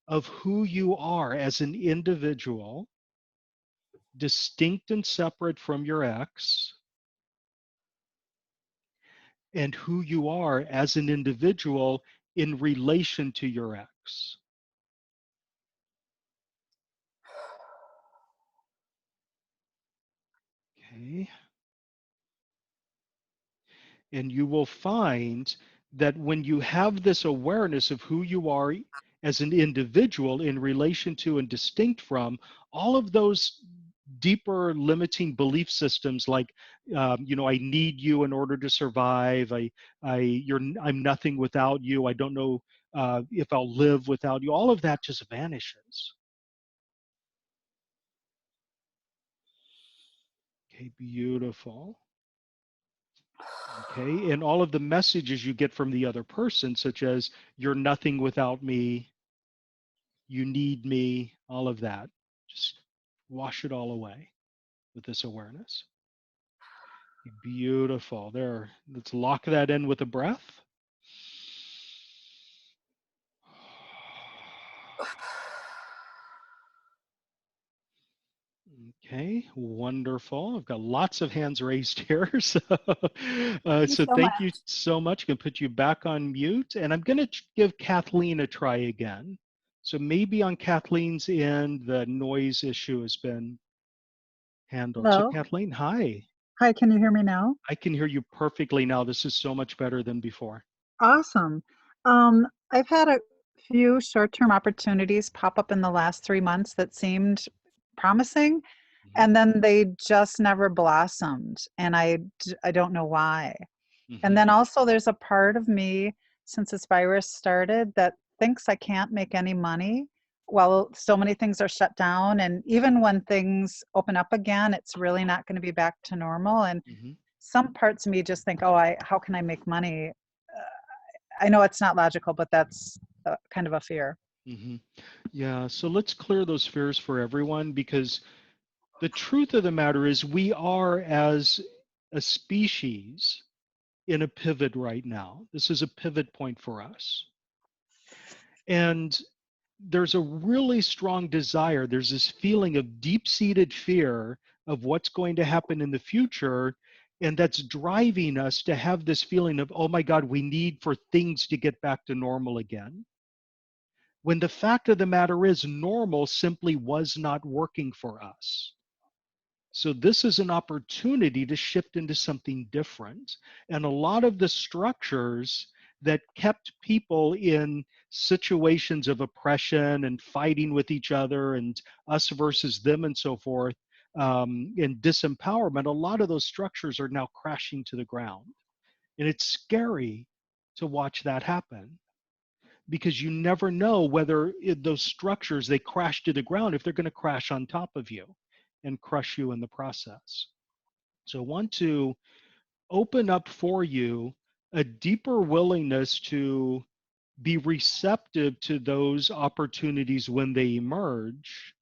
of who you are as an individual, distinct and separate from your ex, and who you are as an individual in relation to your ex. Okay. And you will find that when you have this awareness of who you are as an individual in relation to and distinct from all of those deeper limiting belief systems, like I need you in order to survive. I'm nothing without you. I don't know if I'll live without you. All of that just vanishes. Okay, beautiful. Okay, and all of the messages you get from the other person, such as you're nothing without me, you need me, all of that, just wash it all away with this awareness. Beautiful. There, let's lock that in with a breath. Okay, wonderful. I've got lots of hands raised here. So, so thank you so much. I'm going to put you back on mute, and I'm going to give Kathleen a try again. So maybe on Kathleen's end, the noise issue has been handled. So Hello. Kathleen, hi. Hi, can you hear me now? I can hear you perfectly now. This is so much better than before. Awesome. I've had a few short-term opportunities pop up in the last 3 months that seemed promising, and then they just never blossomed, and I don't know why. And then also there's a part of me, since this virus started, that thinks I can't make any money while so many things are shut down. And even when things open up again, it's really not going to be back to normal. And some parts of me just think, oh, how can I make money? I know it's not logical, but that's kind of a fear. Yeah, so let's clear those fears for everyone, because the truth of the matter is we are, as a species, in a pivot right now. This is a pivot point for us. And there's a really strong desire. There's this feeling of deep-seated fear of what's going to happen in the future. And that's driving us to have this feeling of, oh my God, we need for things to get back to normal again. When the fact of the matter is, normal simply was not working for us. So this is an opportunity to shift into something different. And a lot of the structures that kept people in situations of oppression and fighting with each other and us versus them and so forth, and disempowerment, a lot of those structures are now crashing to the ground. And it's scary to watch that happen, because you never know whether those structures, they crash to the ground, if they're going to crash on top of you and crush you in the process. So I want to open up for you a deeper willingness to be receptive to those opportunities when they emerge,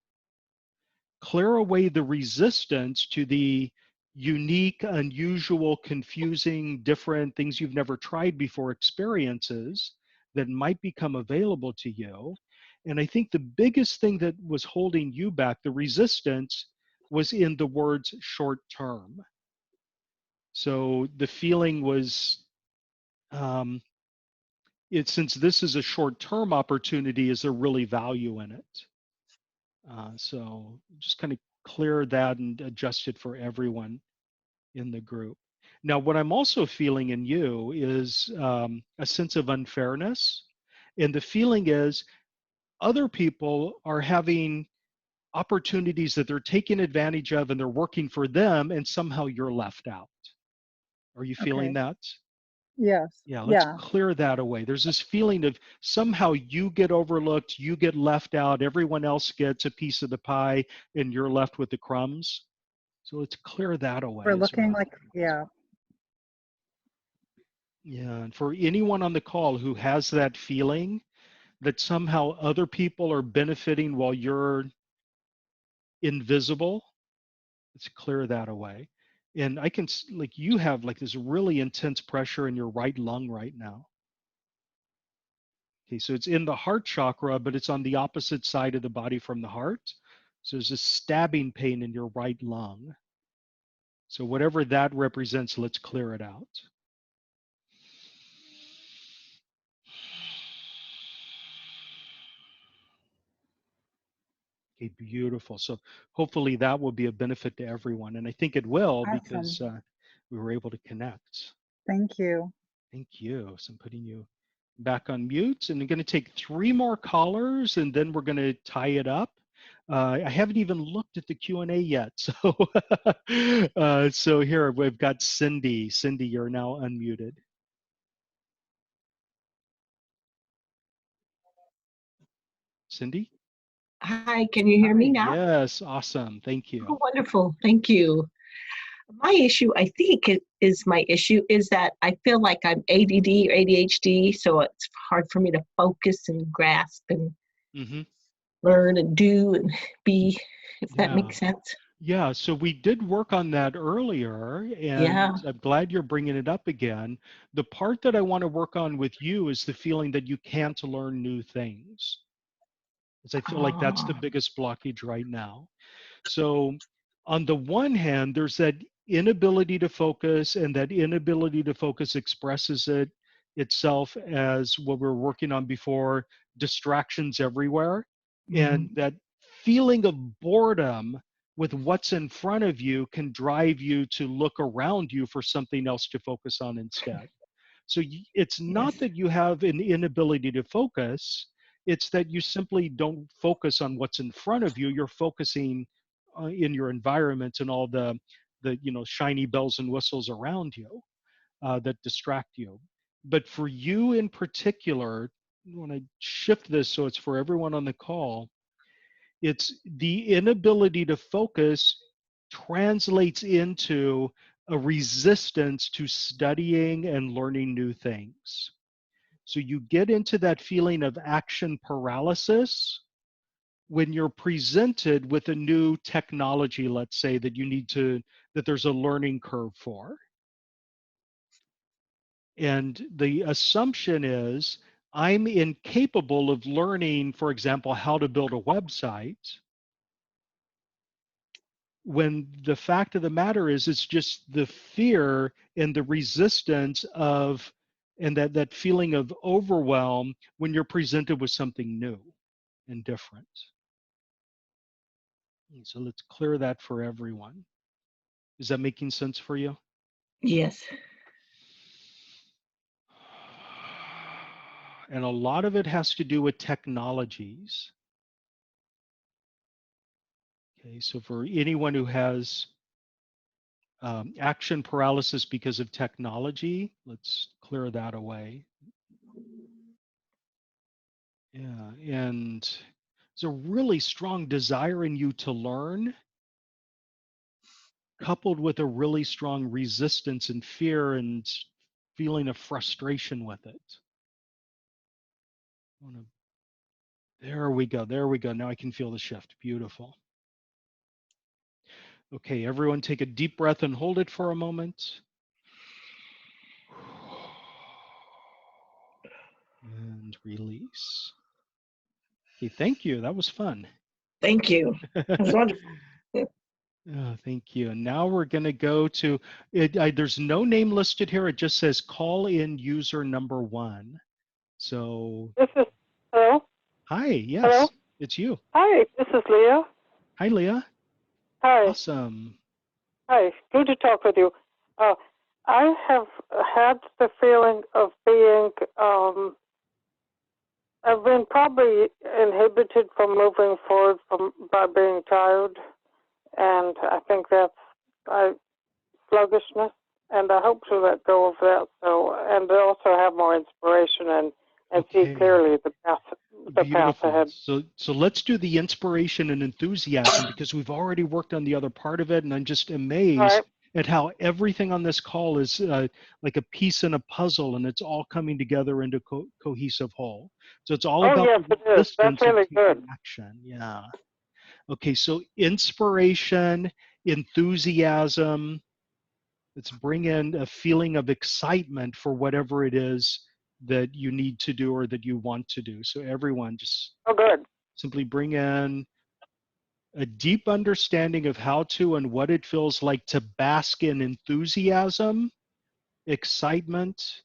clear away the resistance to the unique, unusual, confusing, different things you've never tried before experiences that might become available to you. And I think the biggest thing that was holding you back, the resistance, was in the words short term. So the feeling was, since this is a short term opportunity, is there really value in it? So just kind of clear that and adjust it for everyone in the group. Now, what I'm also feeling in you is a sense of unfairness. And the feeling is other people are having opportunities that they're taking advantage of and they're working for them, and somehow you're left out. Are you feeling Okay. that? Yes. Yeah, let's Yeah. clear that away. There's this feeling of somehow you get overlooked, you get left out, everyone else gets a piece of the pie, and you're left with the crumbs. So let's clear that We're away as looking well. like, yeah. Yeah, and for anyone on the call who has that feeling that somehow other people are benefiting while you're invisible, let's clear that away. And I can, like, you have like this really intense pressure in your right lung right now. Okay, so it's in the heart chakra, but it's on the opposite side of the body from the heart. So there's a stabbing pain in your right lung. So whatever that represents, let's clear it out. Okay, beautiful. So hopefully that will be a benefit to everyone. And I think it will, Awesome. because we were able to connect. Thank you. Thank you. So I'm putting you back on mute, and I'm going to take 3 more callers, and then we're going to tie it up. I haven't even looked at the Q&A yet. So, so here we've got Cindy. Cindy, you're now unmuted. Cindy? Hi, can you hear me Hi. now? Yes, awesome. Thank Oh, you. wonderful. Thank you. My issue, I think it is my issue, is that I feel like I'm ADD or ADHD, so it's hard for me to focus and grasp and learn and do and be, if that Yeah. makes sense. Yeah, so we did work on that earlier, Yeah. and I'm glad you're bringing it up again. The part that I want to work on with you is the feeling that you can't learn new things. Because I feel like that's the Oh, biggest blockage right now. So on the one hand, there's that inability to focus, and that inability to focus expresses itself as what we were working on before, distractions everywhere. And that feeling of boredom with what's in front of you can drive you to look around you for something else to focus on instead. So it's not yes. that you have an inability to focus, it's that you simply don't focus on what's in front of you. You're focusing in your environment and all the shiny bells and whistles around you that distract you. But for you in particular, when I shift this so it's for everyone on the call, it's the inability to focus translates into a resistance to studying and learning new things. So you get into that feeling of action paralysis when you're presented with a new technology, let's say, that that there's a learning curve for. And the assumption is I'm incapable of learning, for example, how to build a website, when the fact of the matter is it's just the fear and the resistance of, and that feeling of overwhelm when you're presented with something new and different. So let's clear that for everyone. Is that making sense for you? Yes. And a lot of it has to do with technologies. Okay, so for anyone who has action paralysis because of technology, let's clear that away. Yeah, and there's a really strong desire in you to learn, coupled with a really strong resistance and fear and feeling of frustration with it. There we go. There we go. Now I can feel the shift. Beautiful. Okay, everyone take a deep breath and hold it for a moment. And release. Okay, thank you. That was fun. Thank you. That was wonderful. Oh, thank you. And now we're going to go to it. There's no name listed here. It just says call in user number 1. So, This is, hello? hi. Yes, Hello? it's you. Hi, this is Leah. Hi, Leah. Hi. Awesome. Hi, good to talk with you. I have had the feeling of being, I've been probably inhibited from moving forward by being tired, and I think that's sluggishness, and I hope to let go of that, and also have more inspiration and see clearly the path ahead. So let's do the inspiration and enthusiasm, because we've already worked on the other part of it, and I'm just amazed at how everything on this call is like a piece in a puzzle, and it's all coming together into cohesive whole. So it's all about yes, the it is. That's really good. action. Yeah. Okay, so inspiration, enthusiasm. Let's bring in a feeling of excitement for whatever it is that you need to do or that you want to do. So everyone just simply bring in a deep understanding of how to and what it feels like to bask in enthusiasm, excitement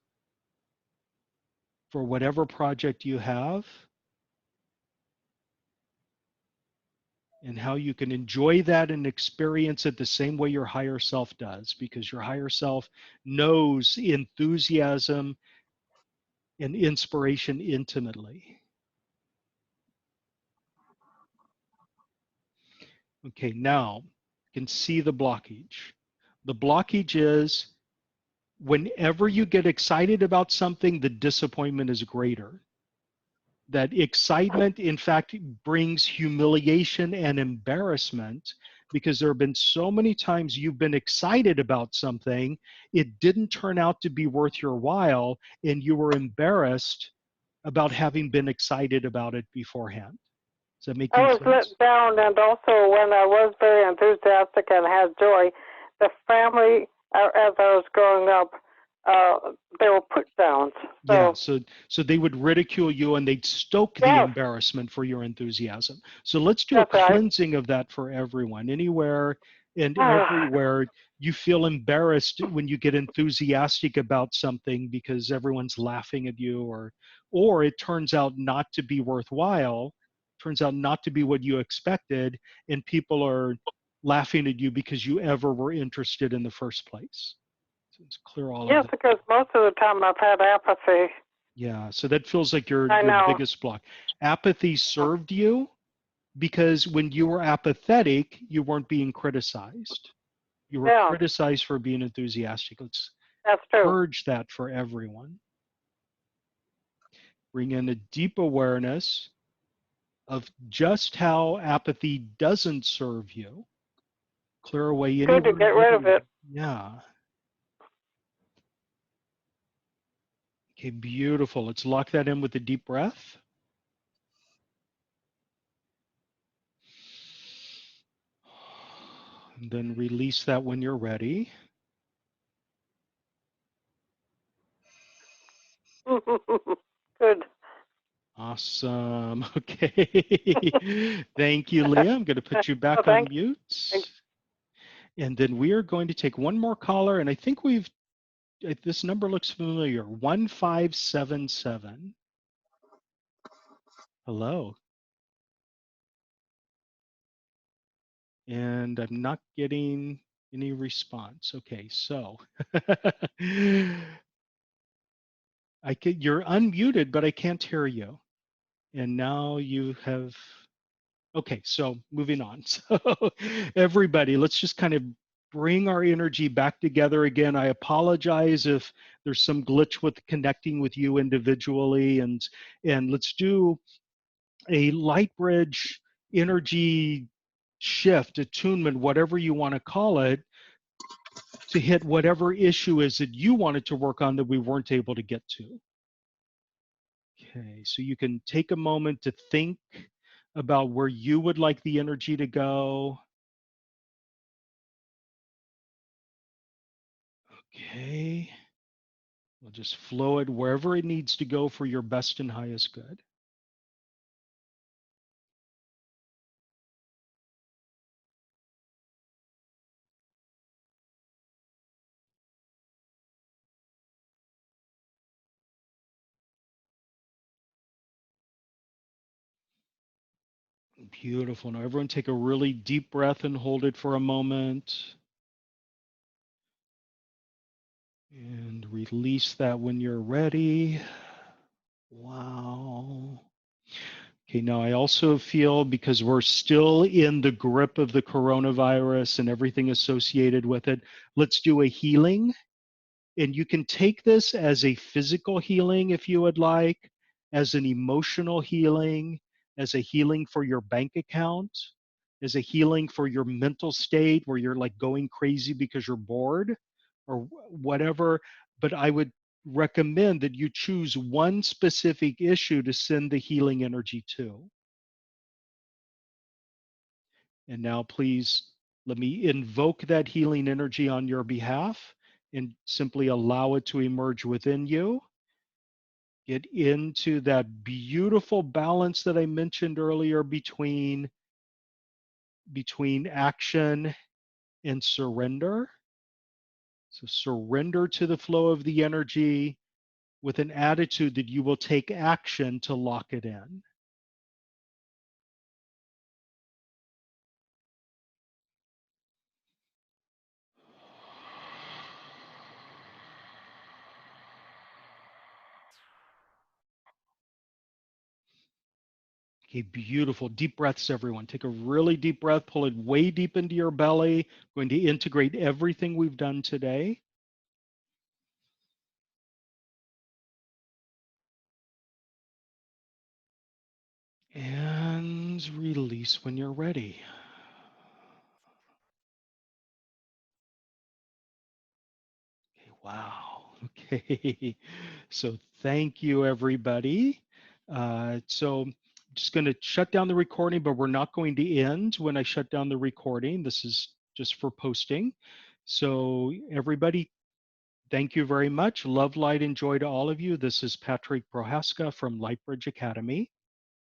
for whatever project you have, and how you can enjoy that and experience it the same way your higher self does, because your higher self knows enthusiasm and inspiration intimately. Okay, now you can see the blockage. The blockage is whenever you get excited about something, the disappointment is greater. That excitement, in fact, brings humiliation and embarrassment, because there have been so many times you've been excited about something, it didn't turn out to be worth your while, and you were embarrassed about having been excited about it beforehand. Does that make sense? I was let down, and also when I was very enthusiastic and had joy, the family, as I was growing up, they were put downs. So they would ridicule you, and they'd stoke the embarrassment for your enthusiasm. So let's do a cleansing of that for everyone. Anywhere and everywhere you feel embarrassed when you get enthusiastic about something because everyone's laughing at you, or it turns out not to be worthwhile, turns out not to be what you expected, and people are laughing at you because you ever were interested in the first place. So let's clear all of that. Yes, because most of the time I've had apathy. Yeah, so that feels like your biggest block. Apathy served you because when you were apathetic, you weren't being criticized. You were criticized for being enthusiastic. Let's purge that for everyone. Bring in a deep awareness of just how apathy doesn't serve you. Clear away any. Good to get rid of it. Yeah. Okay, beautiful. Let's lock that in with a deep breath. And then release that when you're ready. Good. Awesome. Okay. Thank you, Leah. I'm going to put you back on thanks. mute. And then we are going to take one more caller, and I think this number looks familiar, 1577. Hello. And I'm not getting any response. Okay, so you're unmuted, but I can't hear you. And now you have, okay, so moving on. So everybody, let's just kind of bring our energy back together again. I apologize if there's some glitch with connecting with you individually, and let's do a light bridge energy shift, attunement, whatever you want to call it, to hit whatever issue is that you wanted to work on that we weren't able to get to. Okay, so you can take a moment to think about where you would like the energy to go. Okay, we'll just flow it wherever it needs to go for your best and highest good. Beautiful. Now everyone take a really deep breath and hold it for a moment. And release that when you're ready. Wow. Okay, now I also feel, because we're still in the grip of the coronavirus and everything associated with it, let's do a healing. And you can take this as a physical healing if you would like, as an emotional healing, as a healing for your bank account, as a healing for your mental state where you're like going crazy because you're bored or whatever. But I would recommend that you choose one specific issue to send the healing energy to. And now please let me invoke that healing energy on your behalf and simply allow it to emerge within you. Get into that beautiful balance that I mentioned earlier between action and surrender. So surrender to the flow of the energy with an attitude that you will take action to lock it in. Okay, beautiful. Deep breaths, everyone. Take a really deep breath, pull it way deep into your belly. Going to integrate everything we've done today. And release when you're ready. Okay, wow. Okay. So thank you, everybody. So I'm just going to shut down the recording, but we're not going to end when I shut down the recording. This is just for posting. So everybody, thank you very much. Love, light, and joy to all of you. This is Patrick Prohaska from Lightbridge Academy.